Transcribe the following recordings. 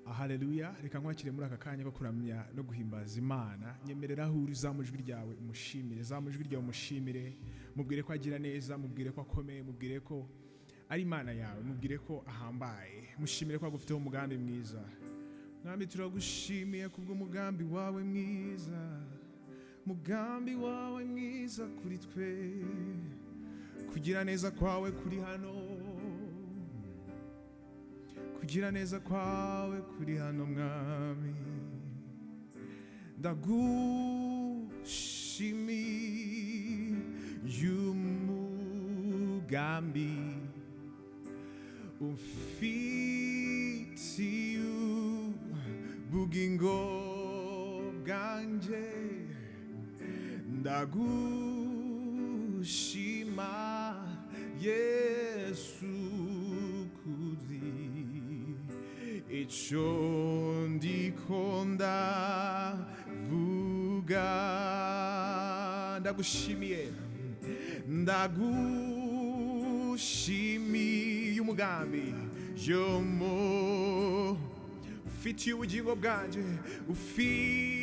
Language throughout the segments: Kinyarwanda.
Haleluya, reka nkwakire muri aka kanya ko kuramya no guhimbaza Imana. Nyemerera aho uri zamujwi ryawe umushimire, zamujwi ryawe umushimire, mubwire ko agira neza, mubwire ko akomeye, mubwire ko ari Imana yawe, mubwire ko ahambaye, mushimire ko agufiteho umugambi mwiza. Mwami turagushimiye kubw'umugambi wawe mwiza, mugambi wawe mwiza kuri twe, kugira neza kwawe kuri hano, kugira neza kwawe kuri hano mwami. Ndagushimiye umugambi ufitiye ubugingo bwanje, ndagushima Yesu kuzi ico ndiko ndavuga. Ndagushimiye, ndagushimiye umugambi ufitiye ubugingo bwanje, ufitiye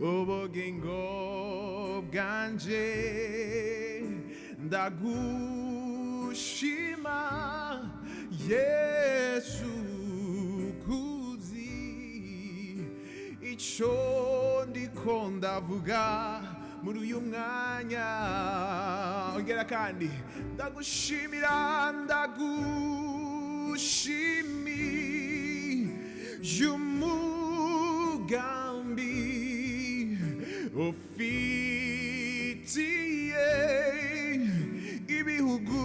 ubugingo bwanje, ndagushima Yesu kuzi ico ndiko ndavuga muri uyu mwanya. Ongera kandi ndagushimira, ndagushimiye umugambi ufitiye ibihugu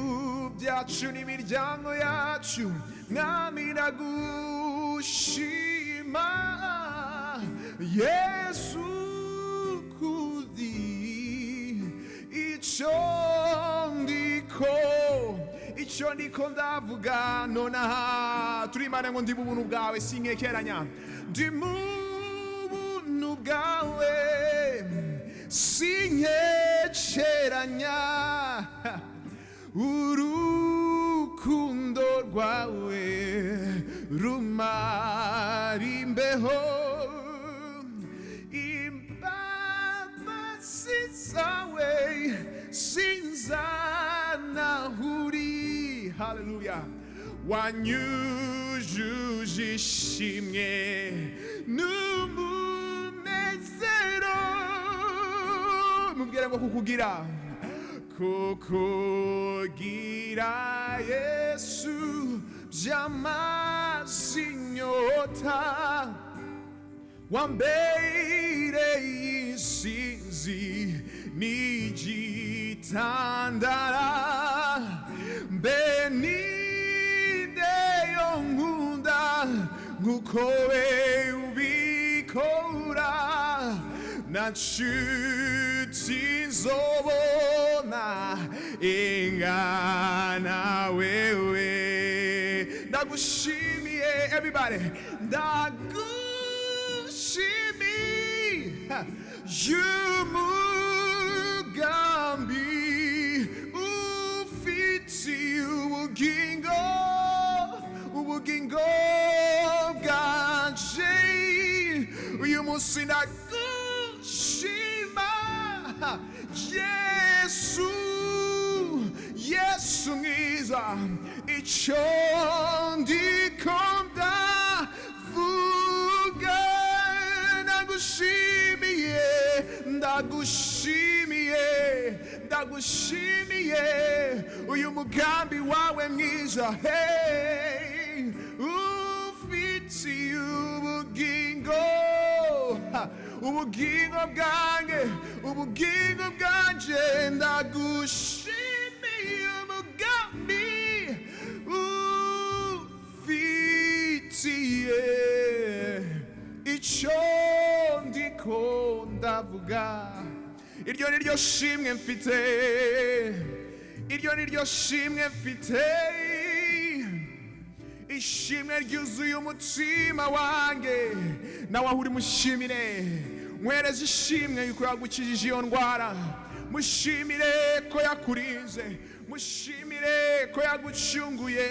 byacu n'imiryango yacu. Mwami ndagushima Yesu kuzi ico ndiko ndavuga nonaha. Turi Imana ngo ndi mu buntu bwawe sinkekeranya, ndi mu buntu bwawe sinkekeranya, urukundo rwawe rumara imbeho, imbabazi zawe sinzanahuri. Haleluya, wanyujuje ishimwe n'umunezero. Mubwire ngo kukugira Yesu byamaze inyota, wambereye insinzi n'igitandara, mbe ninde yonkunda nk'uko we ubikora, na nshuti nzobona ingana wewe. Ndagushimiye everybody, ndagushimiye umugambi ufitiye ubugingo bwanje. Uyu munsi ndagushima Yesu mwiza, ico ndiko ndavuga. Ndagushimiye uyu mugambi wawe mwiza, hey, ufitiye ubugingo bwanje, ndagushimiye umugambi ufitiye ico ndiko ndavuga. Iryo ni ryo shimwe mfite, iryo ni ryo shimwe mfite, ishimwe ryuzuye umutima wanjye. Nawe aho uri mushimire, mwereze ishimwe yuko yagukijije iyo ndwara, mushimire ko yakurinze, mushimire ko yagucunguye,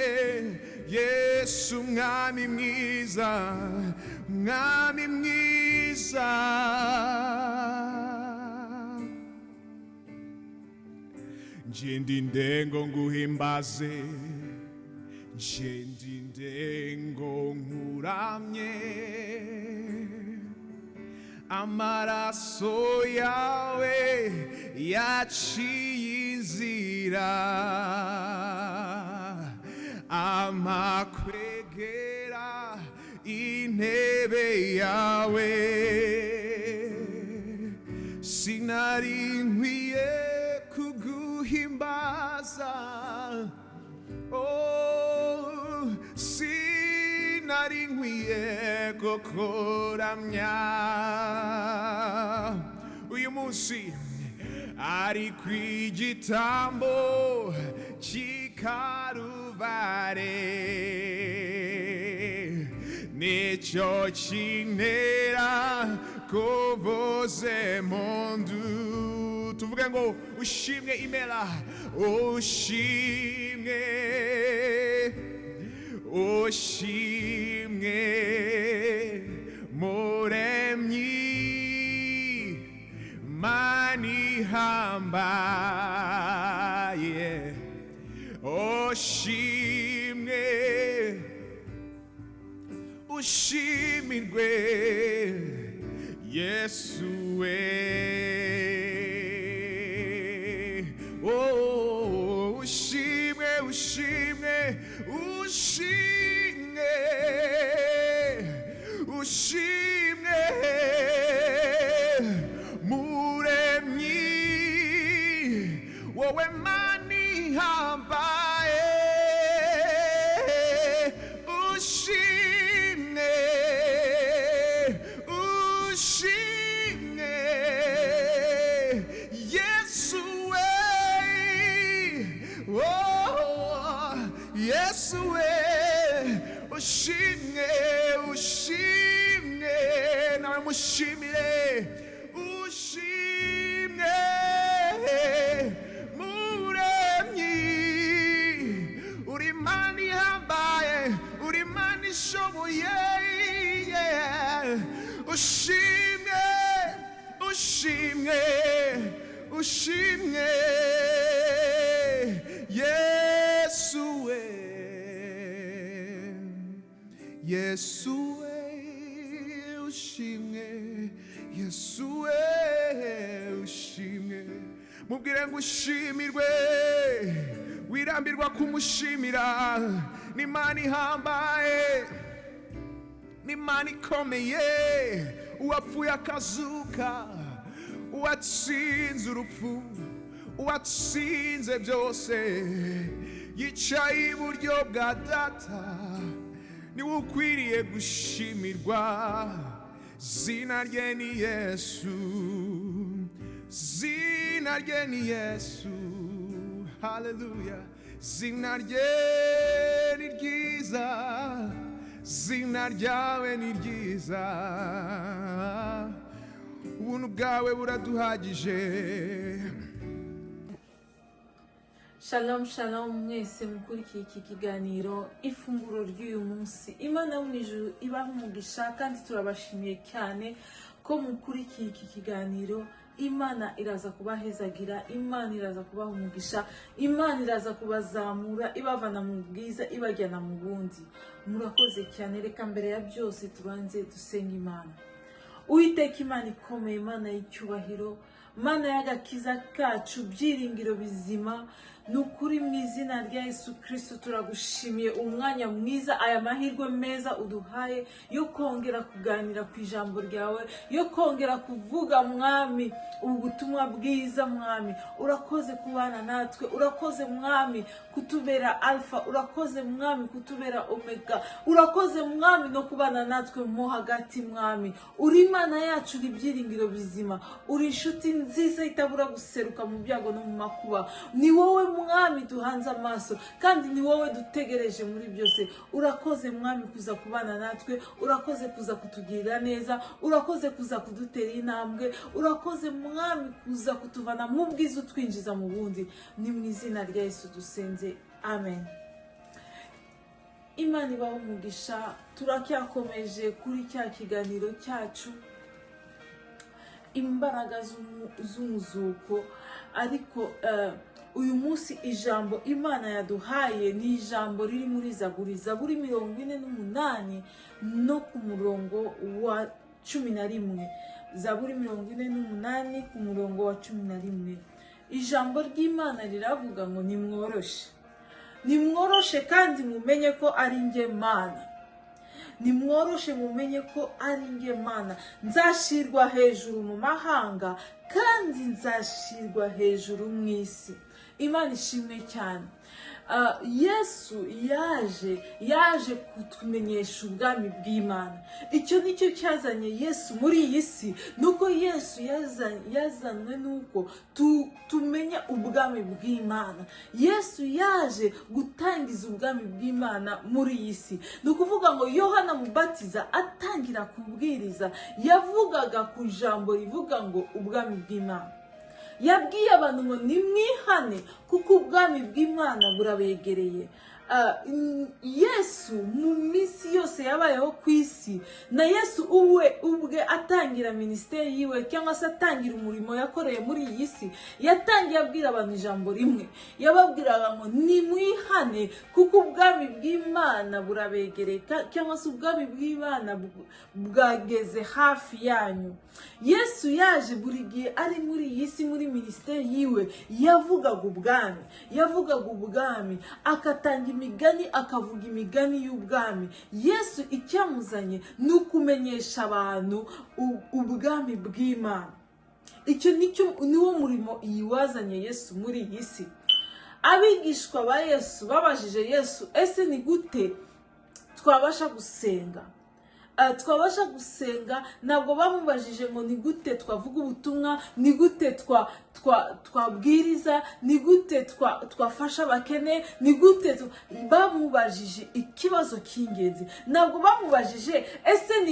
Yesu mwami mwiza, mwami mwiza. Nje ndindengo nguhimbaze, nje ndindengo nkuramye. Amaraso yawe yaciye inzira, amakwegera intebe yawe. Sinari nkwiye kuguhimbaza, oh, sinari nkwiye kukuramya. Uyu munsi ariko igitambo cy'ikaruvare nicyo kintera kuvuza impundu. Tuvuge ngo ushimwe imera, ushimwe, ushimwe muremyi mani hambaye. Ushimwe, ushimirwe Yesu we. Oh, ushimwe, ushimwe, ushimwe, ushimwe muremyi wowe mani hambaye. Ushimwe, ushimwe Yesu we. Oh, Yesu we. Ushimwe, ushimwe, nawe mushimire. Ushimwe muremyi, uri mani hambaye, uri mani ishoboye. Ushimwe, ushimwe, ushimwe Yesu we. Yesu we, ushimwe, Yesu we, ushimwe. Mubwire ngo ushimirwe, wirambirwa kumushimira. Ni mani hambaye, ni mani ikomeye, uwapfuye akazuka, uwatsinze urupfu, uwatsinze byose, yicaye iburyo bwa Data. Niwe ukwiriye gushimirwa, zina rye ni Yesu, zina rye ni Yesu. Haleluya. Zina rye ni ryiza, zina ryawe ni ryiza, ubuntu bwawe buraduhagije. Shalom shalom mwese mukurikiye iki kiganiro ifunguro ry'uyu munsi. Imana yo mu ijuru ibaha umugisha kandi turabashimiye cyane ko mukurikiye iki kiganiro. Imana iraza kubahezagira, Imana iraza kubaha umugisha, Imana iraza kubazamura ibavana mu bwiza ibajyana mu bundi. Murakoze cyane. Reka mbere ya byose tubanze dusenga Imana. Uwiteka Imana ikomeye, Imana y'icyubahiro, Mana y'agakiza kacu, byiringiro bizima, nukuri mu izina rya Yesu Kristo turagushimiye umwanya mwiza, aya mahirwe meza uduhaye yo kongera kuganira ku ijambo ryawe, yo kongera kuvuga mwami ubutumwa bwiza. Mwami urakoze kubana natwe, urakoze mwami kutubera alfa, urakoze mwami kutubera omega, urakoze mwami no kubana natwe mo hagati. Mwami uri Imana yacu, uri byiringiro bizima, uri inshuti nziza itabura guseruka mu byago no mu makuba. Ni wowe mwami duhanze amaso kandi ni wowe dutegereje muri byose. Urakoze mwami kuza kubana natwe, urakoze kuza kutugirira neza, urakoze kuza kudutera intambwe, urakoze mwami kuza kutuvana mu bwiza utwinjiza mu bundi. Ni mu izina rya Yesu dusenze, amen. Imana ibaho umugisha. Turacyakomeje kuri cya kiganiro cyacu, imbaraga z'umuzuko. Ariko uyu munsi ijambo Imana yaduhaye ni ijambo riri muri Zaburi 48 no ku murongo wa 11. Zaburi 48 ku murongo wa 11. Ijambo ry'Imana riravuga ngo nimworoshe kandi mumenye ko ari nge Mana. Nimworoshe mumenye ko ari nge Mana. Nzashirwa hejuru mu mahanga kandi nzashirwa hejuru mu isi. Imana ishimwe cyane. Yesu yaje kutumenyesha ubwami bw'Imana. Icyo nicyo cyazanye Yesu muri iyi si, nuko Yesu yazanywe nuko tumenya ubwami bw'Imana. Yesu yaje gutangiza ubwami bw'Imana muri iyi si. Nukuvuga ngo Yohana Mubatiza atangira kubwiriza yavugaga ku ijambo rivuga ngo ubwami bw'Imana. Yabwiye abantu ngo nimwihane kuko ubwami bw'Imana burabegereye. Yesu mu minsi yose yabayeho ku isi, na Yesu ubwe atangira ministeri yiwe cyangwa se atangira umurimo yakoreye muri iyi si, yatangiye abwira abantu ijambo rimwe. Yababwiraga ngo nimwihane kuko ubwami bw'Imana burabegereye, cyangwa se ubwami bw'Imana bwageze hafi yanyu. Yesu yaje buri gihe ari muri iyi si, muri ministeri yiwe yavugaga ubwami, akatanga imigani, akavuga imigani y'ubwami. Yesu icyamuzanye ni ukumenyesha abantu ubwami bw'Imana. Icyo niwo murimo wazanye Yesu muri iyi si. Abigishwa ba Yesu babajije Yesu, ese ni gute twabasha gusenga? Ntabwo bamubajije ngo ni gute twavuga ubutumwa, ni gute twabwiriza, ni gute twafasha abakene, ni gute bamubajije ikibazo cy'ingenzi. Ntabwo bamubajije ese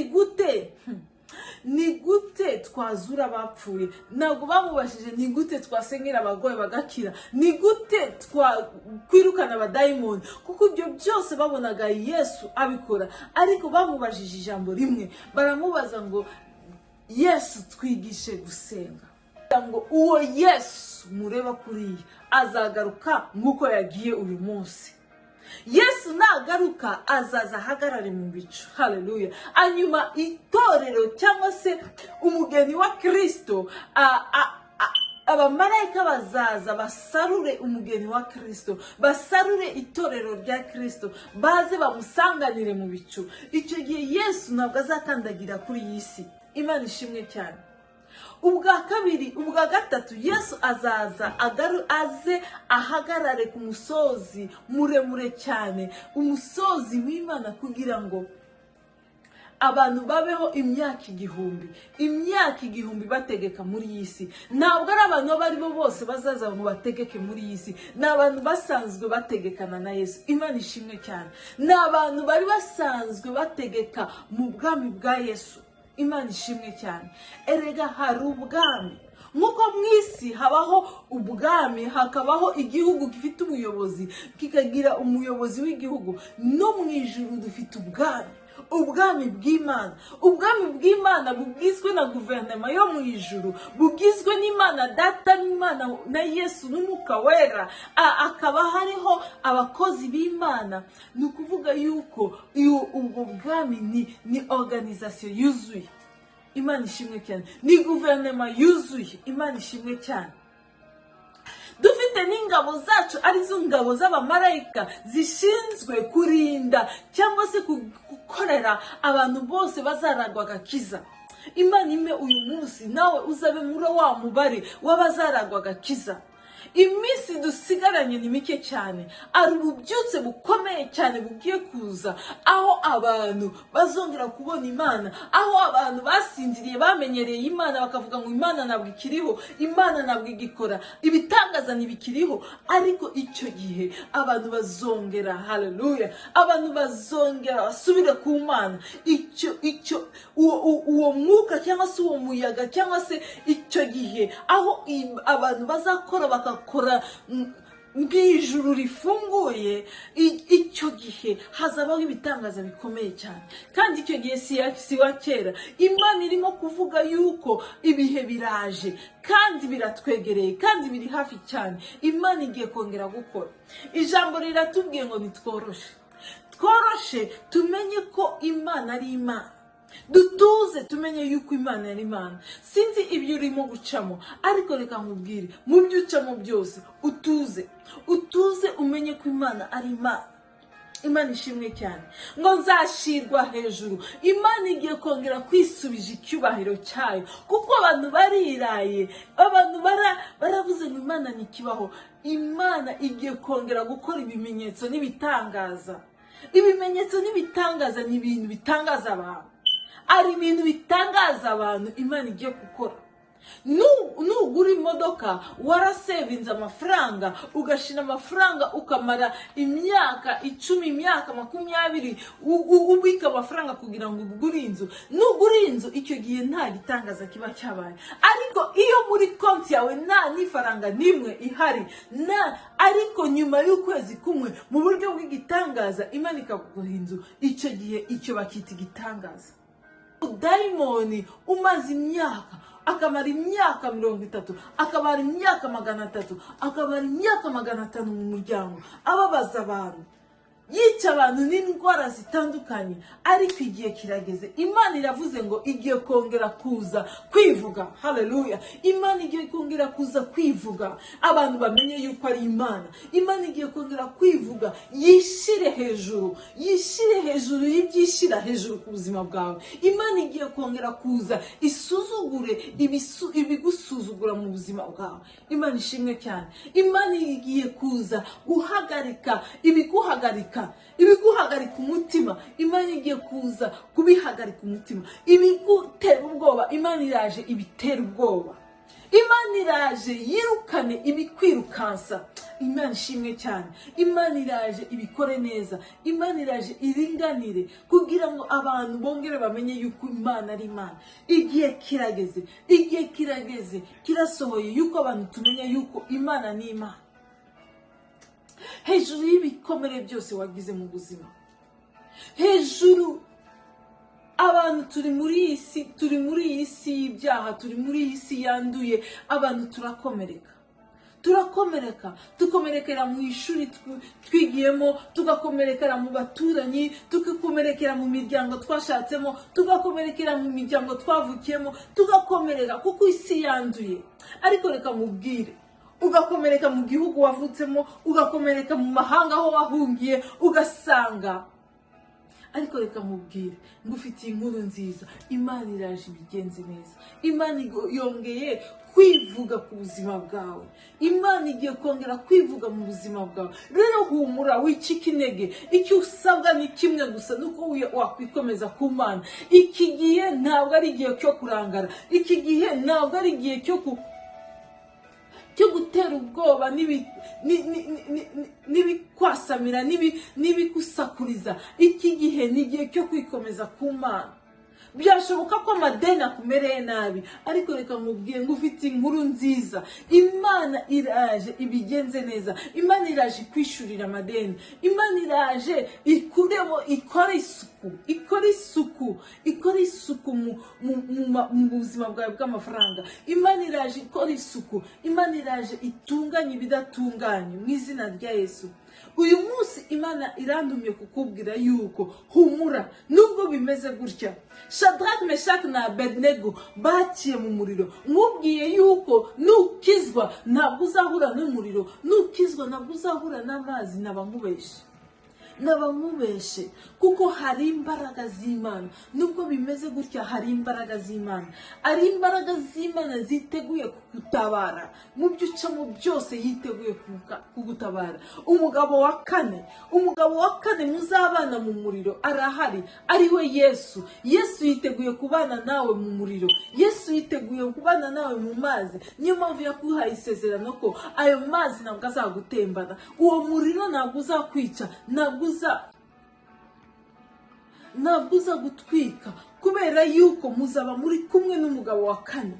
ni gute twazura abapfuye. Ntabwo bamubajije ni gute twasengera abarwayi bagakira, ni gute twakwirukana abadayimoni, kuko ibyo byose babonaga Yesu abikora. Ariko bamubajije ijambo rimwe, baramubaza ngo Yesu twigishe gusenga. Ngo uwo Yesu mureba kuriya azagaruka nk'uko yagiye uyu munsi. Yesu nagaruka azaza ahagarare mu bicu. Haleluya. Anyuma itorero cyangwa se umugeni wa Kristo, abamarayika bazaza basarure umugeni wa Kristo, basarure itorero rya Kristo, baze bamusanganire mu bicu. Icyo gihe Yesu ntabwo azakandagira kuri iyi si. Imana ishimwe cyane. Ubwa gatatu Yesu azaza aze ahagarare ku musozi muremure cyane, umusozi w'Imana, kugira ngo abantu babeho imyaka igihumbi bategeka muri iyi si. Ntabwo ari abantu abo ari bo bose bazaza ngo bategeke muri iyi si, ni abantu basanzwe bategekana na Yesu. Imana ishimwe cyane. Ni abantu bari basanzwe bategeka mu bwami bwa Yesu. Imana ishimwe cyane. Erega hari ubwami. Nk'uko mu isi habaho ubwami, hakabaho igihugu gifite umuyobozi, kikagira umuyobozi w'igihugu, no mu ijuru dufite ubwami bw'Imana. Ubwami bw'Imana bugizwe na guverinoma yo mu ijuru, bugizwe n'Imana Data, n'Imana na Yesu n'Umwuka Wera. Akaba hariho abakozi b'Imana. Ni ukuvuga yuko ubwo bwami ni organisation yuzuye. Imana ishimwe cyane. Ni guverinoma yuzuye. Imana ishimwe cyane. Dufite n'ingabo zacu, arizo ngabo z'abamarayika zishinzwe kurinda cyangwa se gukorera abantu bose bazaragwa agakiza. Imana ime uyu munsi nawe uzabe muri wa mubare w'abazaragwa agakiza. Iminsi dusigaranye ni mike cyane. Ari ububyutse bukomeye cyane bugiye kuza, aho abantu bazongera kubona Imana, aho abantu basinziriye bamenyereye Imana bakavuga ngo Imana ntabwo ikiriho, Imana ntabwo igikora, ibitangaza ntibikiriho. Ariko icyo gihe abantu bazongera, haleluya, abantu bazongera basubire ku Mana. Uwo mwuka cyangwa se uwo muyaga cyangwa se icyo gihe aho abantu bazakora bakakora bw'ijuru rifunguye, icyo gihe hazabaho ibitangaza bikomeye cyane. Kandi icyo gihe si wa kera. Imana irimo kuvuga yuko ibihe biraje kandi biratwegereye kandi biri hafi cyane. Imana igiye kongera gukora. Ijambo riratubwiye ngo tworoshe tumenye ko Imana ari Imana. Dutuze tumenye yuko Imana ari Imana. Sinzi ibyo urimo gucamo, ariko reka nkubwire, mu byo ucamo byose utuze umenye ko Imana ari Imana. Imana ishimwe cyane. Ngo nzashirwa hejuru. Imana igiye kongera kwisubije icyubahiro cyayo, kuko abantu bariraye, abantu baravuze ngo Imana ntikibaho. Imana igiye kongera gukora ibimenyetso n'ibitangaza. Ibimenyetso n'ibitangaza ni ibintu bitangaza abantu. Ari ibintu bitangaza abantu Imana igiye gukora. Nugura imodoka warasevinze amafaranga, ugashina amafaranga ukamara imyaka 10, imyaka 20 ubika amafaranga kugira ngo ugure inzu. Nugura inzu icyo gihe nta gitangaza kiba cyabaye. Ariko iyo muri konti yawe nta n'ifaranga nimwe ihari, ariko nyuma y'ukwezi kumwe mu buryo bw'igitangaza Imana ikaguha inzu, icyo gihe icyo bakita igitangaza. Daimoni umaze imyaka, akamara imyaka 30, akamara imyaka 300, akamara imyaka 500 mu muryango, ababaza abantu, yica abantu n'indwara zitandukanye. Ariko igihe kirageze, Imana iravuze ngo igiye kongera kuza kwivuga. Haleluya. Imana igiye kongera kuza kwivuga, abantu bamenye yuko ari Imana. Imana igiye kongera kwivuga, yishire hejuru y'ibyishira hejuru ku buzima bwawe. Imana igiye kongera kuza isuzugure ibigusuzugura mu buzima bwawe. Imana ishimwe cyane. Imana igiye kuza guhagarika ibiguhagarika umutima. Imana igiye kuza kubihagarika umutima. Ibigutera ubwoba, Imana iraje ibitera ubwoba. Imana iraje yirukane ibikwirukansa. Imana ishimwe cyane. Imana iraje ibikore neza. Imana iraje iringanire kugira ngo abantu bongere bamenye yuko Imana ari Imana. Igihe kirageze kirasohoye yuko abantu tumenya yuko Imana ni Imana. Hejuru y'ibikomere byose wagize mu buzima, hejuru abantu turi muri iyi si y'ibyaha, turi muri iyi si yanduye, abantu tugakomerekera mu ishuri twigiyemo, tugakomerekera mu baturanyi, tugakomerekera mu miryango twashatsemo, tugakomerekera mu miryango twavukiyemo, tugakomereka kuko isi yanduye. Ariko reka mubwire, ugakomereka mu gihugu wavutsemo, ugakomereka mu mahanga aho wahungiye ugasanga. Ariko reka mubwire, ngufitiye inkuru nziza. Imana iraje ibigenze neza. Imana yongeye kwivuga ku buzima bwawe. Imana igiye kongera kwivuga mu buzima bwawe. Rero humura, wicika intege. Icyo usabwa ni kimwe gusa, nuko wakwikomeza ku Mana. Iki gihe ntabwo ari igihe cyo kurangara. Iki gihe ntabwo ari igihe cyo gutera ubwoba n'ibikwasamira n'ibikusakuriza. Iki gihe ni igihe cyo kwikomeza ku Mana. Byashoboka ko amadeni akumereye nabi, ariko reka nkubwiye ngo ufite inkuru nziza. Imana iraje ibigenze neza. Imana iraje kwishurira amadeni. Imana iraje ikuremo, ikora isuku mu buzima bwawe bw'amafaranga. Imana iraje ikora isuku. Imana iraje itunganye ibidatunganye mu izina rya Yesu. Uyu munsi Imana irandumye kukubwira yuko humura, nubwo bimeze gutya. Shadrach, Meshach na Abednego baciye mu muriro. Mubwiye yuko nukizwa ntabwo uzahura n'umuriro, nukizwa ntabwo uzahura n'amazi. Nabamubeshe kuko hari imbaraga z'Imana. Nubwo bimeze gutya, hari imbaraga z'Imana. Ari imbaraga z'Imana ziteguye kugutabara mu byo ucamo byose. Yiteguye kugutabara. Umugabo wa kane muzabana mu muriro arahari, ari we Yesu. Yesu yiteguye kubana nawe mu muriro. Yesu yiteguye kubana nawe mu mazi. Niyo mpamvu yakuhaye isezerano ko ayo mazi ntabwo azagutembana. Uwo muriro ntabwo uzakwica, ntabwo uza gutwika, kubera yuko muzaba muri kumwe n'umugabo wa kane.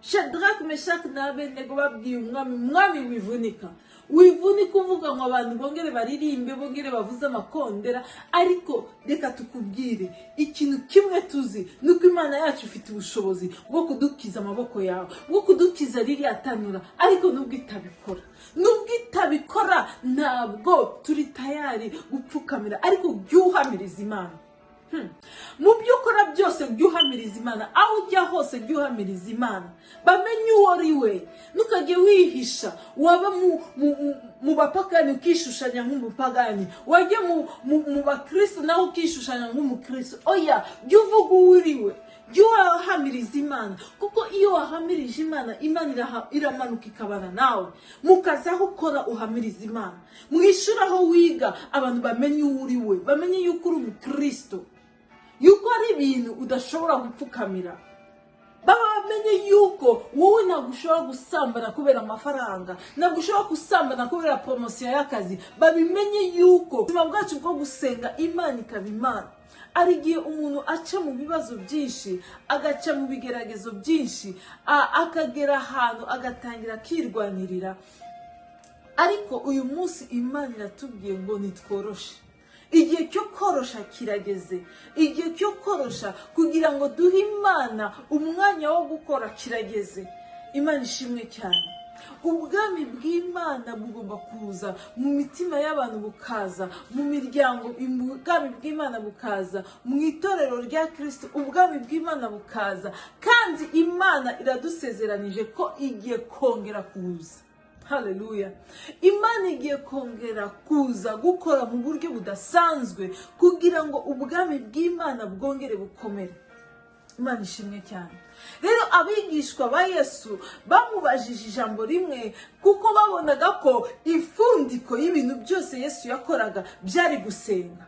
Shadrach, Meshach na Abednego babwiye umwami wivunika, wivuni kuvuga ngo abantu bongere baririmbe, bongere bavuze amakondera, ariko reka tukubwire ikintu kimwe tuzi, nuko Imana yacu ifite ubushobozi bwo kudukiza amaboko yawe, bwo kudukiza ririya tanura, ariko nubwo itabikora ntabwo turi tayari gupfukamira, ariko byuhamiriza Imana. Mu byo ukora byose byuhamiriza Imana, aho ujya hose byuhamiriza Imana, bamenye uwo ari we, ntukajye wihisha, waba mu bapagani ukishushanya nk'umupagani, wajya mu bakristo nawe ukishushanya nk'umukristo. Oya, jya uvuga uwo uri we, jya wahamiriza Imana, kuko iyo wahamirije Imana, Imana iramanuka ikabana nawe. Mu kazi aho ukora uhamiriza Imana, mu ishuri aho wiga abantu bamenye uwo uri we, bamenye yuko uri umukristo, yuko ari ibintu udashobora gupfukamira. Bamenye yuko wowe ntabwo ushobora gusambana kubera amafaranga, ntabwo ushobora gusambana kubera promosiyo y'akazi. Babimenye yuko ubuzima bwacu bwo gusenga Imana ikaba Imana. Ari igihe umuntu aca mu bibazo byinshi, agaca mu bigeragezo byinshi, akagera ahantu agatangira akirwanirira, ariko uyu munsi Imana iratubwiye ngo nitworoshe. Igihe cyo korosha kirageze, igihe cyo korosha kugira ngo duhe Imana umwanya wo gukora kirageze. Imana ishimwe cyane. Ubwami bw'Imana bugomba kuza mu mitima y'abantu, bukaza mu miryango, ubwami bw'Imana bukaza mu itorero rya Kristo, ubwami bw'Imana bukaza, kandi Imana iradusezeranije ko igiye kongera kuza. Haleluya. Imana igiye kongera kuza gukora mu buryo budasanzwe kugira ngo ubwami bw'Imana bwongere bukomere. Imana ishimwe cyane. Rero abigishwa ba Yesu bamubajije ijambo rimwe, kuko babonaga ko ifundiko y'ibintu byose Yesu yakoraga byari gusenga.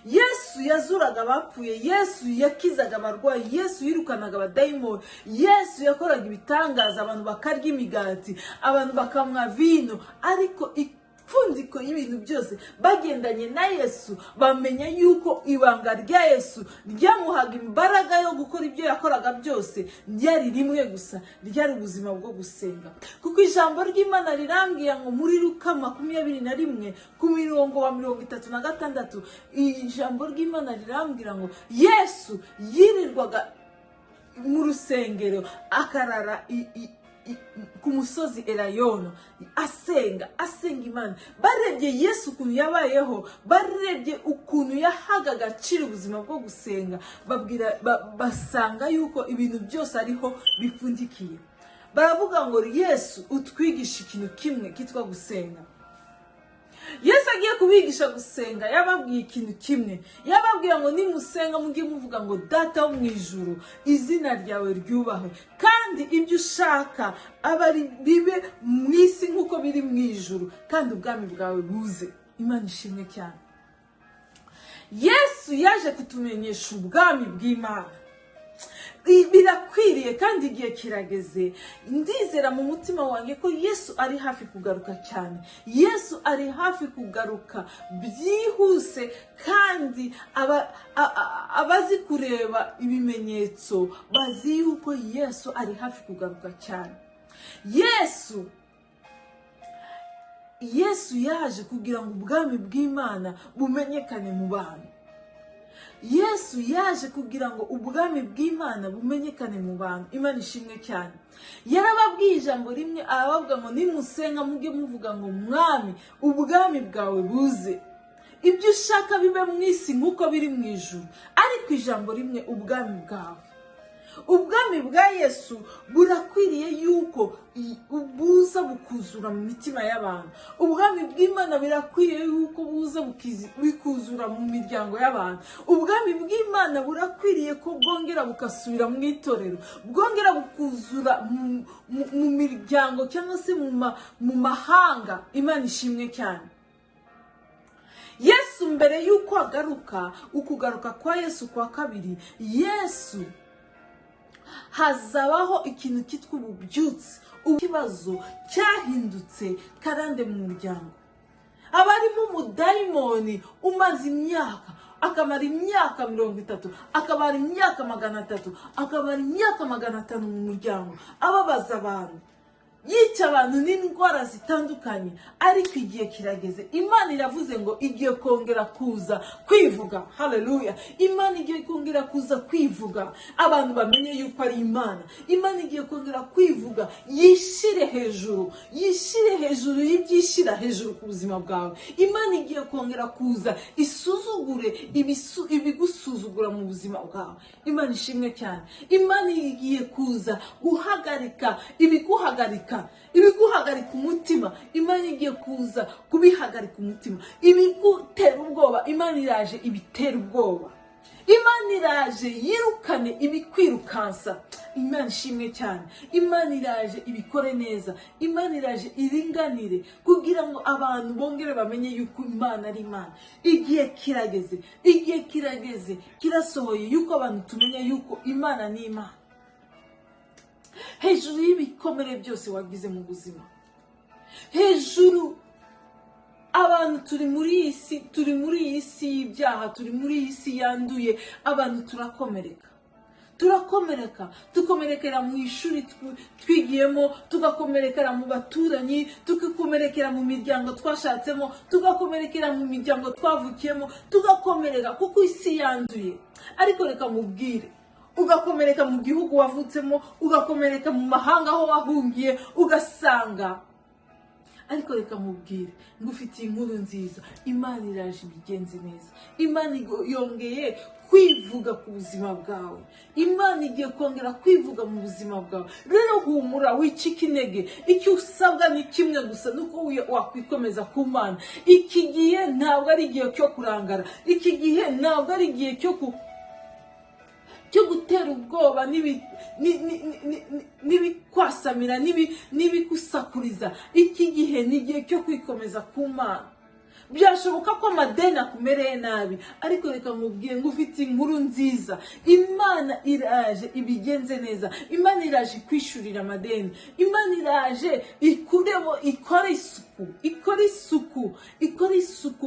Yesu yazuraga abapfuye, Yesu yakizaga abarwayi, Yesu yirukanaga abadayimoni, Yesu yakoraga ibitangaza, abantu bakarya imigati, abantu bakanywa vino, ariko ifundiko y'ibintu byose bagendanye na Yesu, bamenya yuko ibanga rya Yesu ryamuhaga imbaraga yo gukora ibyo yakoraga byose ryari rimwe gusa, ryari ubuzima bwo gusenga. Kuko ijambo ry'Imana rirambwira ngo muri Luka 21 ku mirongo wa 36, ijambo ry'Imana rirambwira ngo Yesu yirirwaga mu rusengero akarara ku musozi Elayono asenga Imana. Barebye Yesu ukuntu yabayeho, barebye ukuntu yahaga agaciro ubuzima bwo gusenga, basanga yuko ibintu byose ariho bifundikiye. Baravuga ngo Yesu utwigisha ikintu kimwe kitwa gusenga. Yesu agiye kubigisha gusenga, yababwiye ikintu kimwe. Yababwiye ngo nimusenga mujye muvuga ngo Data wo mu ijuru, izina ryawe ryubahwe, kandi ibyo ushaka abari bibe mu isi nk'uko biri mu ijuru, kandi ubwami bwawe buze. Imana ishimwe cyane. Yesu yaje kutumenyesha ubwami bw'Imana. Birakwiriye kandi igihe kirageze. Ndizera mu mutima wanjye ko Yesu ari hafi kugaruka cyane. Yesu ari hafi kugaruka byihuse, kandi abazi kureba ibimenyetso bazi yuko Yesu ari hafi kugaruka cyane. Yesu yaje kugira ngo ubwami bw'Imana bumenyekane mu bantu. Yesu yaje kugira ngo ubwami bw'Imana bumenyekane mu bantu. Imana ishimwe cyane. Yarababwiye ijambo rimwe, arabavuga ngo nimusenga mujye muvuga ngo Mwami ubwami bwawe buze, ibyo ushaka bibe mu isi nk'uko biri mu ijuru. Ariko ijambo rimwe, ubwami bwawe. Ubwami bwa Yesu burakwiriye yuko buza bukuzura mu mitima y'abantu. Ubwami bw'Imana birakwiriye yuko buza bukuzura mu miryango y'abantu. Ubwami bw'Imana burakwiriye ko bwongera bukasubira mu itorero, bwongera bukuzura mu miryango cyangwa se mu mahanga. Imana ishimwe cyane. Yesu mbere yuko agaruka, ukugaruka kwa Yesu kwa kabiri, Yesu hazabaho ikintu kitwa ububyutse. Ikibazo cyahindutse karande mu muryango. Abarimo umudayimoni umaze imyaka, akamara imyaka 30, akamara imyaka 300, akamara imyaka 500 mu muryango, ababaza abantu. yica abantu n'indwara zitandukanye, ariko igihe kirageze. Imana iravuze ngo igiye kongera kuza kwivuga. Haleluya. Imana igiye kongera kuza kwivuga, abantu bamenye yuko ari Imana. Imana igiye kongera kwivuga, yishire hejuru y'ibyishira hejuru ku buzima bwawe. Imana igiye kongera kuza isuzugure ibigusuzugura mu buzima bwawe. Imana ishimwe cyane. Imana igiye kuza guhagarika ibiguhagarika umutima. Imana igiye kuza kubihagarika umutima, ibigutera ubwoba. Imana iraje ibitera ubwoba. Imana iraje yirukane ibikwirukansa. Imana ishimwe cyane. Imana iraje ibikore neza. Imana iraje iringanire kugira ngo abantu bongere bamenye yuko Imana ari Imana. Igihe kirageze kirasohoye yuko abantu tumenya yuko Imana ni Imana. Hejuru y'ibikomere byose wagize mu buzima, hejuru abantu turi muri iyi si y'ibyaha, turi muri iyi si yanduye. Abantu turakomereka, tukomerekera mu ishuri twigiyemo, tugakomerekera mu baturanyi, tugakomerekera mu miryango twashatsemo, tugakomerekera mu miryango twavukiyemo, tugakomereka kuko isi yanduye. Ariko reka mubwire, ugakomereka mu gihugu wavutsemo, ugakomereka mu mahanga aho wahungiye ugasanga. Ariko reka mubwire, ngufitiye inkuru nziza. Imana iraje ibigenze neza. Imana yongeye kwivuga ku buzima bwawe. Imana igiye kongera kwivuga mu buzima bwawe. Rero humura, wicika intege. Icyo usabwa ni kimwe gusa, nuko wakwikomeza ku Mana. Iki gihe ntabwo ari igihe cyo kurangara. Iki gihe ntabwo ari igihe cyo gutera ubwoba n'ibikwasamira n'ibikusakuriza. Iki gihe ni igihe cyo kwikomeza ku Mana. Byashoboka ko amadeni akumereye nabi, ariko reka nkubwire ngo ufite inkuru nziza. Imana iraje ibigenze neza. Imana iraje kwishurira amadeni. Imana iraje ikuremo, ikora isuku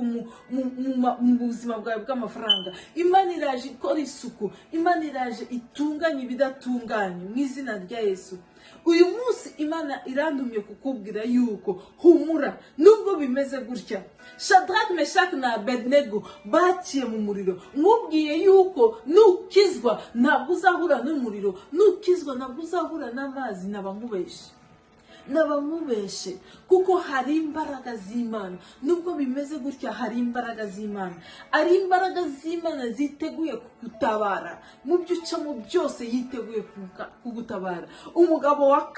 mu buzima bwawe bw'amafaranga. Imana iraje ikora isuku. Imana iraje itunganya ibidatunganye mu izina rya Yesu. Uyu munsi Imana irantumye kukubwira yuko humura, nubwo bimeze gutya. Shadrach, Meshach na Abednego baciye mu muriro. Nkubwiye yuko nukizwa ntabwo uzahura n'umuriro, nukizwa ntabwo uzahura n'amazi. Nabamubeshe kuko hari imbaraga z'Imana. Nubwo bimeze gutya, hari imbaraga z'Imana. Ari imbaraga z'Imana ziteguye kugutabara mu byo ucamo byose. Yiteguye kugutabara. Umugabo wa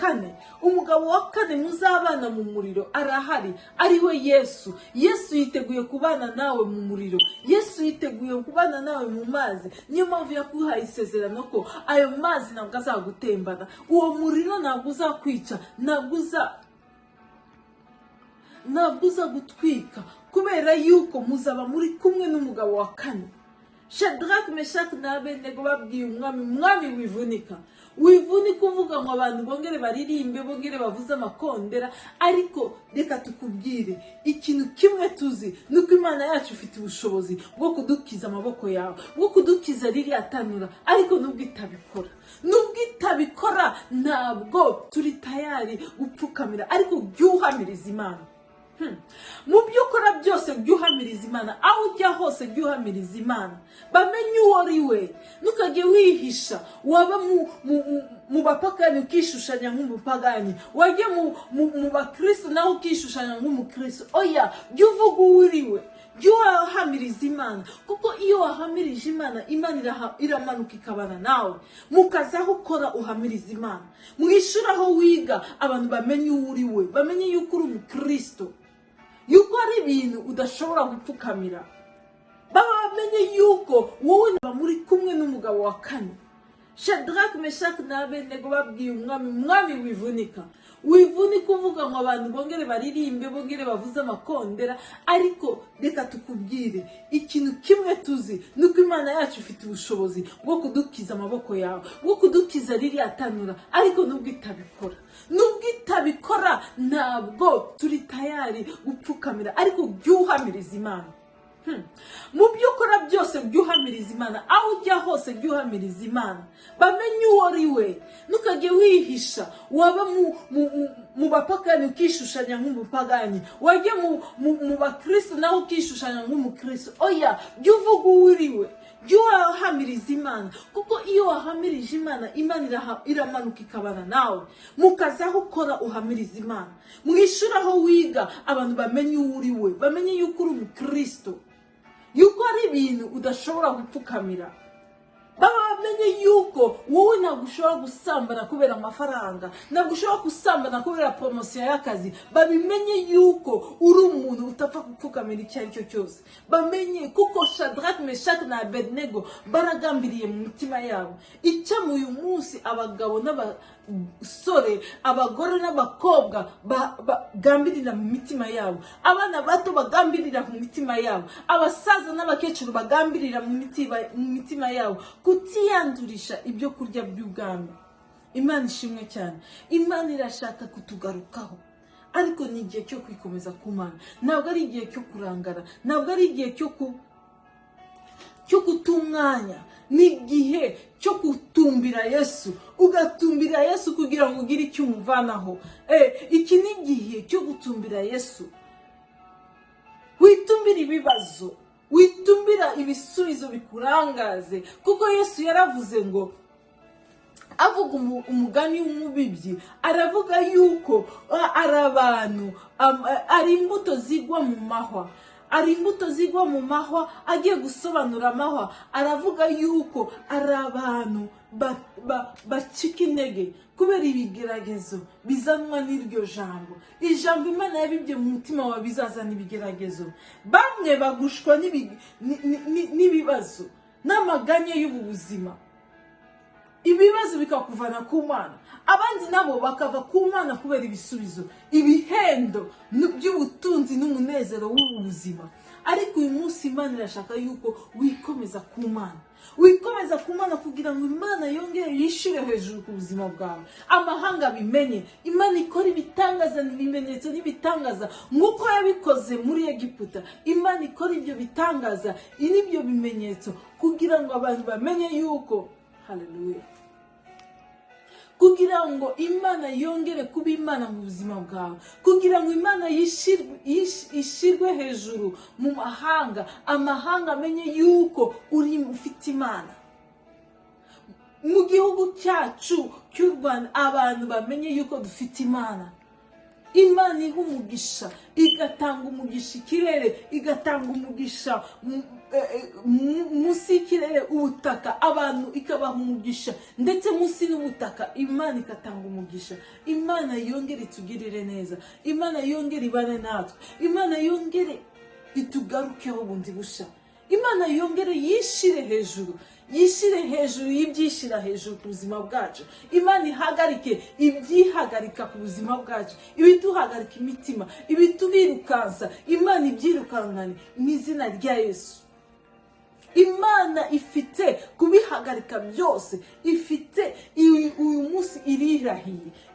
kane muzabana mu muriro arahari, ariwe Yesu. Yesu yiteguye kubana nawe mu muriro. Yesu yiteguye kubana nawe mu mazi. Niyo mpamvu yakuhaye isezerano ko ayo mazi ntabwo azagutembana, uwo muriro ntabwo uzakwica, ntabwo uza gutwika, kubera yuko muzaba muri kumwe n'umugabo wa kane. Shadrach, Meshach na Abednego babwiye umwami wivunika uvuga ngo abantu bongere baririmbe, bongere bavuze amakondera. Ariko reka tukubwire ikintu kimwe tuzi, nuko Imana yacu ifite ubushobozi bwo kudukiza amaboko yawe, bwo kudukiza ririya tanura. Ariko nubwo itabikora ntabwo turi tayari gupfukamira, ariko byuhamiriza Imana. Mu byo ukora byose byuhamiriza Imana. Aho ujya hose byuhamiriza Imana. Bamenye uwo ari we. Ntukajye wihisha. Waba mu bapagani ukishushanya nk'umupagani, wajye mu bakristo nawe ukishushanya nk'umukristo. Oya, jya uvuga uwo uri we, jya wahamiriza Imana. Kuko iyo wahamirije Imana, Imana iramanuka ikabana nawe. Mu kazi aho ukora uhamiriza Imana. Mu ishuri aho wiga, abantu bamenye uwo uri we, bamenye yuko uri umukristo, yuko ari ibintu udashobora gupfukamira. Bamenye yuko wowe muri kumwe n'umugabo wa kane. Shadrach, Meshach na Abednego babwiye umwami wivunika uvuga ngo abantu bongere baririmbe, bongere bavuze amakondera. Ariko reka tukubwire ikintu kimwe tuzi, nuko Imana yacu ifite ubushobozi bwo kudukiza amaboko yawe, bwo kudukiza ririya tanura. Ariko nubwo itabikora ntabwo turi tayari gupfukamira, ariko byuhamiriza Imana. Mu byo ukora byose byuhamiriza uhamiriza imana, aho ujya hose jya uhamiriza imana, bamenye uwo ari we, ntukajye wihisha, waba mu bapagani ukishushanya nk'umupagani, wajya mu bakristo nawe ukishushanya nk'umukristo. Oya, jya uvuga uwo uri we, jya uhamiriza imana, kuko iyo wahamirije imana, imana iramanuka ikabana nawe. Mu kazi aho ukora uhamiriza imana, mu ishuri aho wiga abantu bamenye uwo uri we, bamenye yuko uri umukristo, yuko ari ibintu udashobora gupfukamira. Bamenye yuko wowe ntabwo ushobora gusambana kubera amafaranga, ntabwo ushobora gusambana kubera promosiyo y'akazi. Babimenye yuko uri umuntu utapfa gupfukamira icyo ari cyo cyose. Bamenye kuko Shadrach, Meshach na Abednego baragambiriye mu mitima yabo. Icyo mu uyu munsi abagabo n'abasore, abagore n'abakobwa bagambirira mu mitima yabo, abana bato bagambirira mu mitima yabo, abasaza n'abakecuru bagambirira mu mitima yabo, kutiyandurisha ibyo kurya by'ubwami. Imana ishimwe cyane. Imana irashaka kutugarukaho, ariko ni igihe cyo kwikomeza ku Mana. Ntabwo ari igihe cyo kurangara, ntabwo ari igihe cyo kutumwanya, ni igihe cyo kutumbira Yesu, ugatumbira Yesu kugira ngo ugire icyo umuvanaho. Iki ni igihe cyo gutumbira Yesu. Witumbira ibibazo, witumbira ibisubizo bikurangaze, kuko Yesu yaravuze ngo, avuga umugani w'umubibyi, aravuga yuko ari abantu, ari imbuto zigwa mu mahwa, ari imbuto zigwa mu mahwa. Agiye gusobanura amahwa, aravuga yuko ari abantu bacika intege kubera ibigeragezo bizanwa n'iryo jambo. Ijambo Imana yabibye mu mutima wawe bizazana ibigeragezo. Bamwe bagushwa n'ibibazo n'amaganya y'ubu buzima, ibibazo bikakuvana ku Mana, abandi nabo bakava ku Mana kubera ibisubizo, ibihendo by'ubutunzi n'umunezero w'ubu buzima. Ariko uyu munsi Imana irashaka yuko wikomeza ku Mana, wikomeza ku Mana kugira ngo Imana yongere yishire hejuru ku buzima bwawe, amahanga bimenye. Imana ikora ibitangaza n'ibimenyetso n'ibitangaza nk'uko yabikoze muri Egiputa. Imana ikora ibyo bitangaza n'ibyo bimenyetso kugira ngo abantu bamenye yuko, haleluya, kugira ngo Imana yongere kuba Imana mu buzima bwawe, kugira ngo Imana yishirwe hejuru mu mahanga, amahanga amenye yuko ufite Imana. Mu gihugu cyacu cy'u Rwanda abantu bamenye yuko dufite Imana. Imana iha umugisha, igatanga umugisha ikirere, igatanga umugisha munsi y'ikirere, ubutaka, abantu ikabaha umugisha, ndetse munsi n'ubutaka Imana igatanga umugisha. Imana yongere itugirire neza, Imana yongere ibane natwe, Imana yongere itugarukeho bundi busha, Imana yongere yishire hejuru y'ibyishira hejuru ku buzima bwacu. Imana ihagarike ibyihagarika ku buzima bwacu, ibiduhagarika imitima, ibitubirukansa, Imana ibyirukankane mu izina rya Yesu. Imana ifite kubihagarika byose, ifite uyu munsi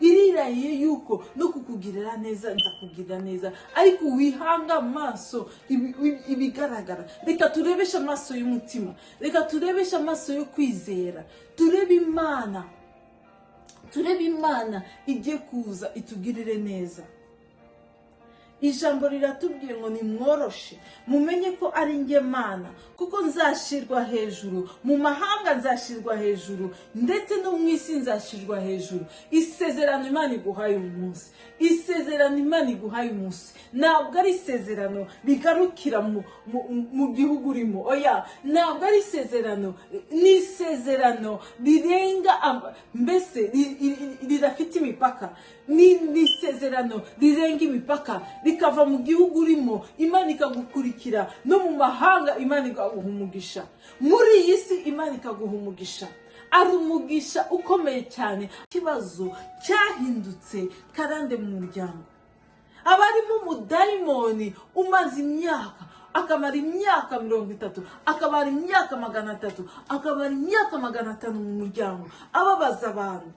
irirahiye yuko no kukugirira neza nzakugirira neza, ariko wihanga amaso ibigaragara. Reka turebeshe amaso y'umutima, reka turebeshe amaso yo kwizera, turebe Imana igiye kuza itugirire neza. Ijambo riratubwiye ngo nimworoshe mumenye ko ari nge Mana, kuko nzashirwa hejuru, mu mahanga nzashirwa hejuru, ndetse no mu isi nzashirwa hejuru. Isezerano Imana iguhaye uyu munsi, isezerano Imana iguhaye umunsi, ntabwo ari isezerano bigarukira mu gihugu urimo. Oya, ntabwo ari isezerano, ni isezerano rirenga, mbese rirafite imipaka. Ni isezerano rirenga imipaka, rikava mu gihugu urimo, Imana ikagukurikira, no mu mahanga Imana ikaguha umugisha, muri iyi si Imana ikaguha umugisha. Ari umugisha ukomeye cyane. Ikibazo cyahindutse karande mu muryango, abarimo umudayimoni umaze imyaka, akamara imyaka 30, akamara imyaka 300, akamara imyaka 500 mu muryango, ababaza abantu.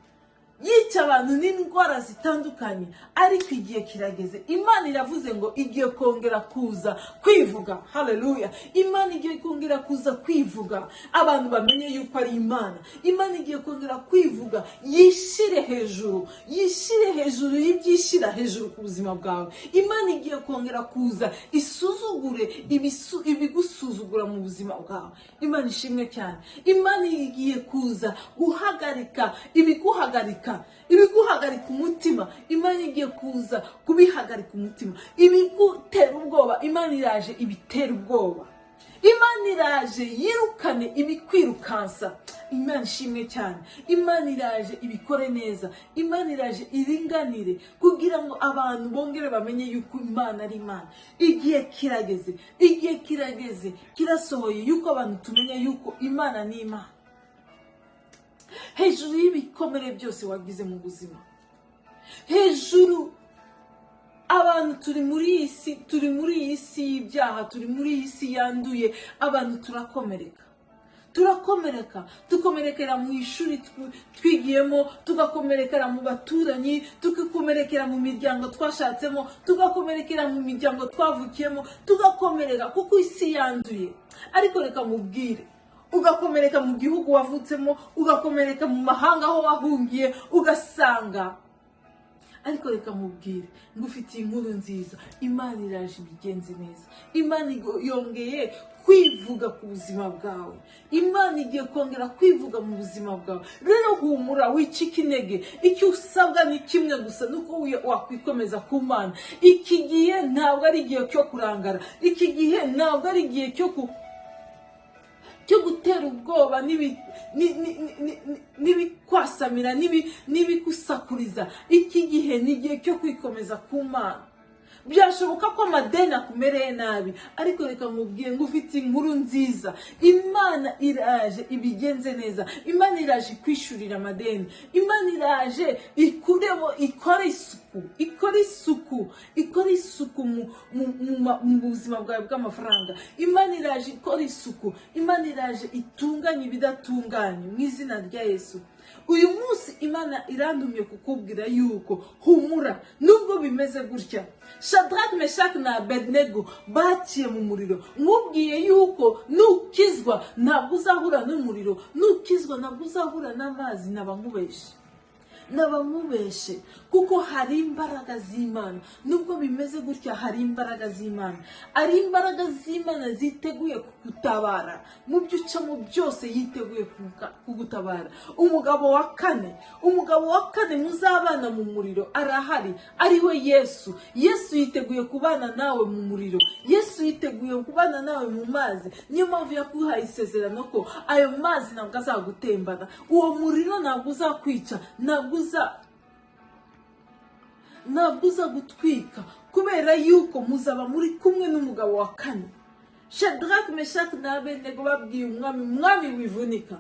yica abantu n'indwara zitandukanye, ariko igihe kirageze. Imana iravuze ngo igiye kongera kuza kwivuga. Haleluya. Imana igiye kongera kuza kwivuga, abantu bamenye yuko ari Imana. Imana igiye kongera kwivuga, yishire hejuru y'ibyishira hejuru ku buzima bwawe. Imana igiye kongera kuza isuzugure ibigusuzugura mu buzima bwawe. Imana ishimwe cyane. Imana igiye kuza guhagarika ibiguhagarika umutima. Imana igiye kuza kubihagarika umutima, ibigutera ubwoba. Imana iraje ibitera ubwoba. Imana iraje yirukane ibikwirukansa. Imana ishimwe cyane. Imana iraje ibikore neza. Imana iraje iringanire kugira ngo abantu bongere bamenye yuko Imana ari Imana. Igihe kirageze kirasohoye yuko abantu tumenya yuko Imana ni Imana. Hejuru y'ibikomere byose wagize mu buzima, hejuru abantu turi muri iyi si y'ibyaha, turi muri iyi si yanduye. Abantu tugakomerekera mu ishuri twigiyemo, tugakomerekera mu baturanyi, tugakomerekera mu miryango twashatsemo, tugakomerekera mu miryango twavukiyemo, tugakomereka kuko isi yanduye. Ariko reka mubwire, ugakomereka mu gihugu wavutsemo, ugakomereka mu mahanga aho wahungiye ugasanga. Ariko reka mubwire, ngufitiye inkuru nziza. Imana iraje ibigenze neza. Imana yongeye kwivuga ku buzima bwawe. Imana igiye kongera kwivuga mu buzima bwawe. Rero humura, wicika intege. Icyo usabwa ni kimwe gusa, nuko wakwikomeza ku Mana. Iki gihe ntabwo ari igihe cyo kurangara. Iki gihe ntabwo ari igihe cyo gutera ubwoba n'ibikwasamira n'ibikusakuriza. Iki gihe ni igihe cyo kwikomeza ku Mana. Byashoboka ko amadeni akumereye nabi, ariko reka mubwiye ngo ufite inkuru nziza. Imana iraje ibigenze neza. Imana iraje kwishurira amadeni. Imana iraje ikora isuku mu buzima bwawe bw'amafaranga. Imana iraje ikora isuku. Imana iraje itunganya ibidatunganye mu izina rya Yesu. Uyu munsi Imana irandumye kukubwira yuko humura, nubwo bimeze gutya. Shadrach, Meshach na Abednego baciye mu muriro. Nkubwiye yuko nukizwa ntabwo uzahura n'umuriro, nukizwa ntabwo uzahura n'amazi. Nabamubeshe kuko hari imbaraga z'Imana. Nubwo bimeze gutya, hari imbaraga z'Imana. Ari imbaraga z'Imana ziteguye kugutabara mu byo ucamo byose. Yiteguye kugutabara. Umugabo wa kane muzabana mu muriro arahari, ariwe Yesu. Yesu yiteguye kubana nawe mu muriro. Yesu yiteguye kubana nawe mu mazi. Niyo mpamvu yakuhaye isezerano ko ayo mazi ntabwo azagutembana. Uwo muriro ntabwo uzakwica, ntabwo uza gutwika, kubera yuko muzaba muri kumwe n'umugabo wa kane. Shadrach, Meshach na Abednego babwiye umwami wivunika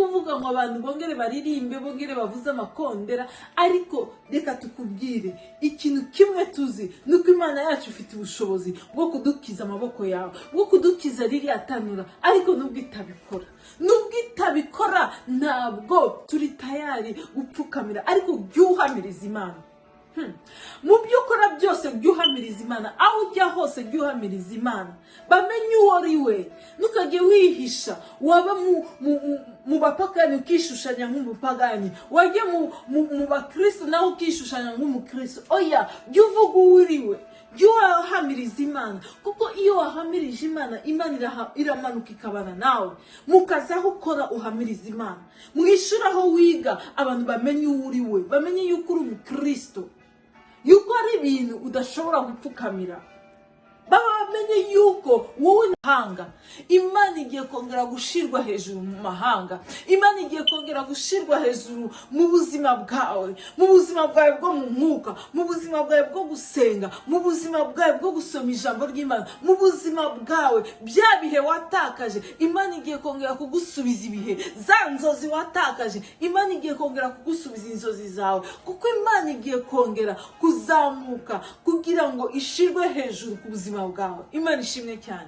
uvuga ngo abantu bongere baririmbe, bongere bavuze amakondera. Ariko reka tukubwire ikintu kimwe tuzi, nuko Imana yacu ifite ubushobozi bwo kudukiza amaboko yawe, bwo kudukiza ririya tanura. Ariko nubwo itabikora ntabwo turi tayari gupfukamira, ariko byuhamiriza Imana. Mu byo ukora byose byuhamiriza Imana. Aho ujya hose byuhamiriza Imana. Bamenye uwo ari we. Ntukajye wihisha. Waba mu bapagani ukishushanya nk'umupagani, wajya mu bakristo nawe ukishushanya nk'umukristo. Oya, jya uvuga uwo uri we. Jya wahamiriza Imana, kuko iyo wahamirije Imana, Imana iramanuka ikabana nawe. Mu kazi aho ukora uhamiriza Imana. Mu ishuri aho wiga, abantu bamenye uwo uri we, bamenye yuko uri umukristo, yuko ari ibintu udashobora gupfukamira. Bamenye yuko wowe mahanga. Imana igiye kongera gushirwa hejuru mu mahanga. Imana igiye kongera gushirwa hejuru mu buzima bwawe, mu buzima bwawe bwo mu mwuka, mu buzima bwawe bwo gusenga, mu buzima bwawe bwo gusoma ijambo ry'Imana, mu buzima bwawe bya bihe watakaje. Imana igiye kongera kugusubiza ibihe, za nzozi watakaje. Imana igiye kongera kugusubiza inzozi zawe, kuko Imana igiye kongera kuzamuka kugira ngo ishirwe hejuru ku buzima bwawe. Imana ishimwe cyane.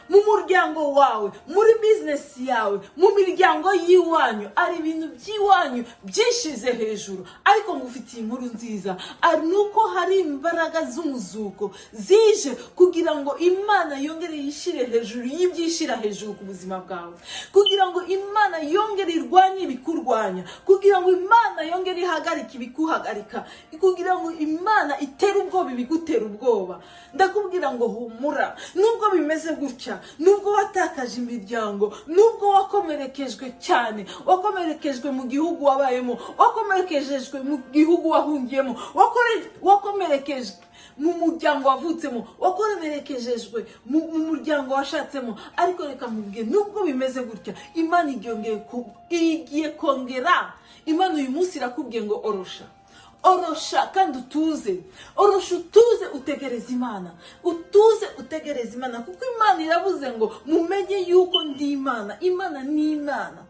mu muryango wawe, muri bizinesi yawe, mu miryango y'iwanyu, ari ibintu by'iwanyu byishize hejuru, ariko ngufitiye inkuru nziza, ari nuko hari imbaraga z'umuzuko zije kugira ngo Imana yongere yishire hejuru y'ibyishira hejuru ku buzima bwawe, kugira ngo Imana yongere irwanye ibikurwanya, kugira ngo Imana yongere ihagarika ibikuhagarika, kugira ngo Imana itere ubwoba ibigutera ubwoba. Ndakubwira ngo humura, nubwo bimeze gutya, nubwo watakaje imiryango, nubwo wakomerekejwe cyane, wakomerekejwe mu gihugu wabayemo, wakomerekejwe mu gihugu wahungiyemo, wakomerekejwe mu muryango wavutsemo, wakomerekejwe mu muryango washatsemo, ariko reka mubwire, nubwo bimeze gutya, Imana igiye kongera. Imana uyu munsi irakubwiye ngo orosha kandi utuze, orosha utuze, utegereze Imana, utuze utegereze Imana, kuko Imana iravuze ngo mumenye yuko ndi Imana. Imana ni Imana,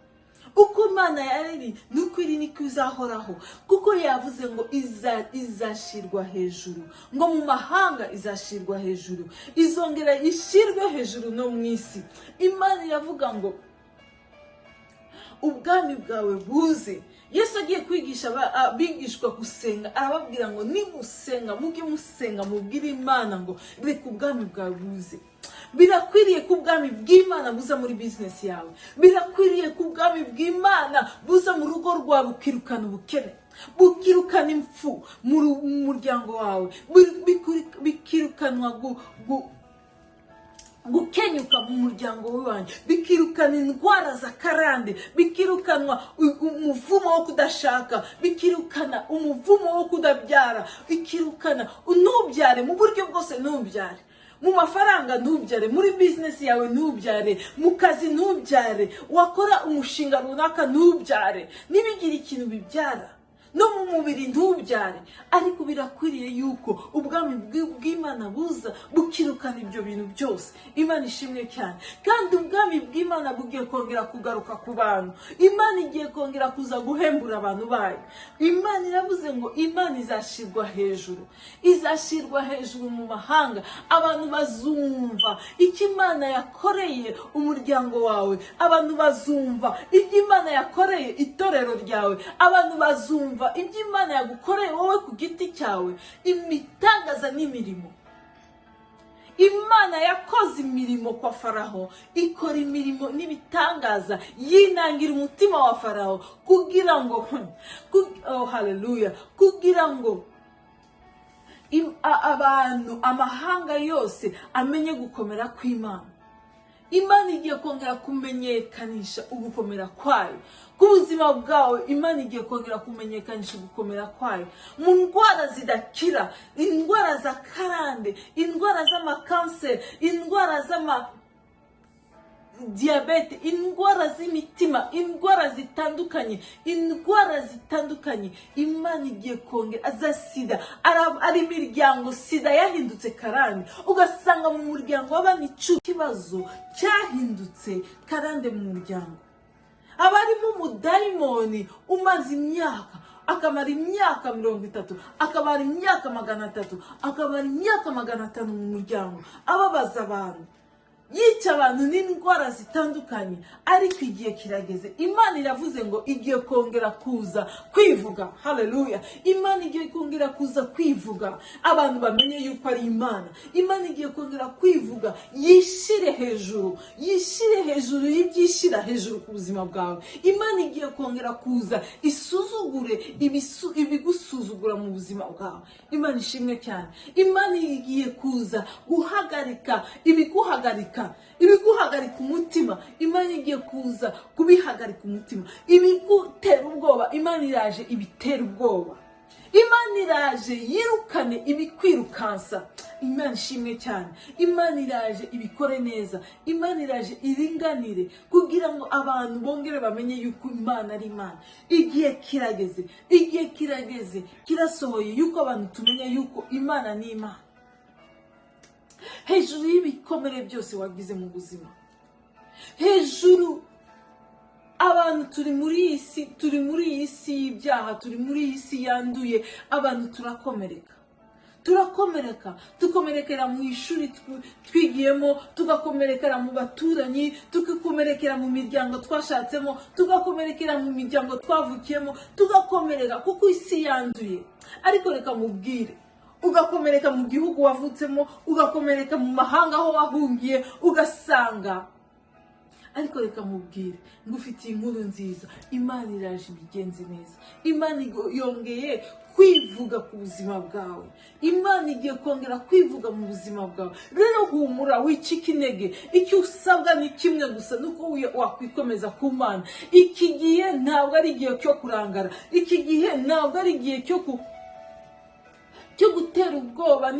uko Imana yariri nuko iri niko izahoraho, kuko yavuze ngo izashirwa hejuru, ngo mu mahanga izashirwa hejuru, izongera ishirwe hejuru no mu isi. Imana iravuga ngo ubwami bwawe buze. Yesu agiye kwigisha abigishwa gusenga, arababwira ngo nimusenga mujye musenga mubwire Imana ngo reka ubwami bwawe buze. Birakwiriye ko ubwami bw'Imana buza muri business yawe, birakwiriye ko ubwami bw'Imana buza mu rugo rwawe, bukirukana ubukene, bukirukana impfu mu muryango wawe, bikirukanwa gukenyuka mu muryango w'abantu, bikirukana indwara za karande, bikirukanwa umuvumo wo kudashaka, bikirukana umuvumo wo kudabyara, bikirukana ntubyare mu buryo bwose, ntubyare mu mafaranga, ntubyare muri business yawe, ntubyare mu kazi, ntubyare wakora umushinga runaka, ntubyare nibigire ikintu bibyara, no mu mubiri ntubyare. Ariko birakwiriye yuko ubwami bw'Imana buza bukirukana ibyo bintu byose. Imana ishimwe cyane. Kandi ubwami bw'Imana bugiye kongera kugaruka ku bantu. Imana igiye kongera kuza guhembura abantu bayo. Imana iravuze ngo Imana izashirwa hejuru, izashirwa hejuru mu mahanga. Abantu bazumva icyo Imana yakoreye umuryango wawe, abantu bazumva ibyo Imana yakoreye itorero ryawe, abantu bazumva ibyo Imana yagukoreye wowe ku giti cyawe, imitangaza n'imirimo. Imana yakoze imirimo kwa Faraho, ikora imirimo n'ibitangaza, yinangira umutima wa Faraho kugira ngo haleluya, kugira ngo abantu, amahanga yose amenye gukomera kw'Imana. Imana igiye kongera kumenyekanisha ugukomera kwayo ku buzima bwawe. Imana igiye kongera kumenyekanisha ugukomera kwayo mu ndwara zidakira, indwara za karande, indwara z'amakanseri, indwara diabete, indwara z'imitima, indwara zitandukanye, Imana igiye kongera za sida. Ari imiryango sida yahindutse karande, ugasanga mu muryango w'abandi ikibazo cyahindutse karande mu muryango. Abarimo umudayimoni umaze imyaka, akamara imyaka 30, akamara imyaka 300, akamara imyaka 500 mu muryango, ababaza abantu, yica abantu n'indwara zitandukanye. Ariko igihe kirageze, Imana iravuze ngo igiye kongera kuza kwivuga. Haleluya. Imana igiye kongera kuza kwivuga, abantu bamenye yuko ari Imana. Imana igiye kongera kwivuga, yishire hejuru, yishire hejuru y'ibyishira hejuru ku buzima bwawe. Imana igiye kongera kuza isuzugure ibigusuzugura mu buzima bwawe. Imana ishimwe cyane. Imana igiye kuza guhagarika ibiguhagarika umutima. Imana igiye kuza kubihagarika umutima, ibigutera ubwoba. Imana iraje ibitera ubwoba. Imana iraje yirukane ibikwirukansa. Imana ishimwe cyane. Imana iraje ibikore neza. Imana iraje iringanire kugira ngo abantu bongere bamenye yuko Imana ari Imana. Igihe kirageze, igihe kirageze, kirasohoye yuko abantu tumenya yuko Imana ni Imana. Hejuru y'ibikomere byose wagize mu buzima, hejuru abantu turi muri iyi si y'ibyaha, turi muri iyi si yanduye, abantu turakomereka, turakomereka, tukomerekera mu ishuri twigiyemo, tugakomerekera mu baturanyi, tugakomerekera mu miryango twashatsemo, tugakomerekera mu miryango twavukiyemo, tugakomereka kuko isi yanduye. Ariko reka mubwire, ugakomereka mu gihugu wavutsemo, ugakomereka mu mahanga aho wahungiye, ugasanga. Ariko reka mubwire, ngufitiye inkuru nziza. Imana iraje ibigenze neza. Imana yongeye kwivuga ku buzima bwawe. Imana igiye kongera kwivuga mu buzima bwawe. Rero humura, wicika intege. Icyo usabwa ni kimwe gusa, nuko wakwikomeza ku Mana. Iki gihe ntabwo ari igihe cyo kurangara. Iki gihe ntabwo ari igihe cyo gutera ubwoba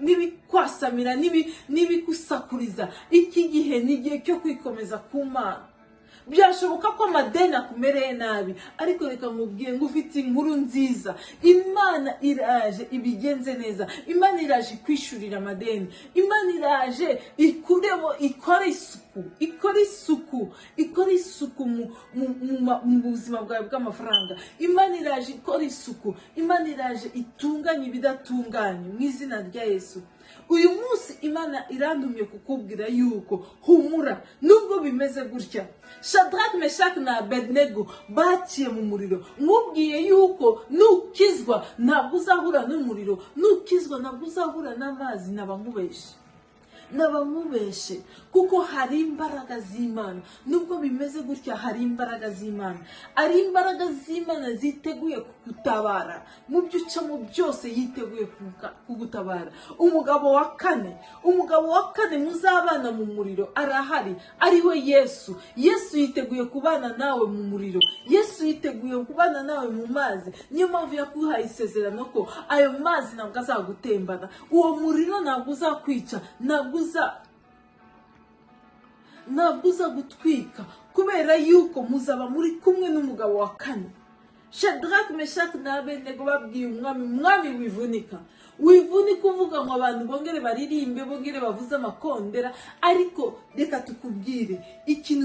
n'ibikwasamira n'ibikusakuriza. Iki gihe ni igihe cyo kwikomeza ku Mana. Byashoboka ko amadeni akumereye nabi, ariko reka mubwiye ngo ufite inkuru nziza. Imana iraje ibigenze neza. Imana iraje kwishurira amadeni. Imana iraje ikuremo, ikora isuku mu buzima bwawe bw'amafaranga. Imana iraje ikora isuku. Imana iraje itunganye ibidatunganye mu izina rya Yesu. Uyu munsi Imana irandumye kukubwira yuko humura, nubwo bimeze gutya. Shadrach, Meshach na Abednego baciye mu muriro. Mubwiye yuko nukizwa ntabwo uzahura n'umuriro, nukizwa ntabwo uzahura n'amazi. Nabamubeshe kuko hari imbaraga z'Imana. Nubwo bimeze gutya, hari imbaraga z'Imana. Ari imbaraga z'Imana ziteguye kugutabara mu byo ucamo byose. Yiteguye kugutabara. Umugabo wa kane muzabana mu muriro arahari, ari we Yesu. Yesu yiteguye kubana nawe mu muriro. Yesu yiteguye kubana nawe mu mazi. Niyo mpamvu yakuhaye isezerano ko ayo mazi ntabwo azagutembana. Uwo muriro ntabwo uzakwica, ntabwo uza gutwika, kubera yuko muzaba muri kumwe n'umugabo wa kane. Shadrach, Meshach na Abednego babwiye umwami wivunika uvuga ngo abantu bongere baririmbe, bongere bavuze amakondera. Ariko reka tukubwire ikintu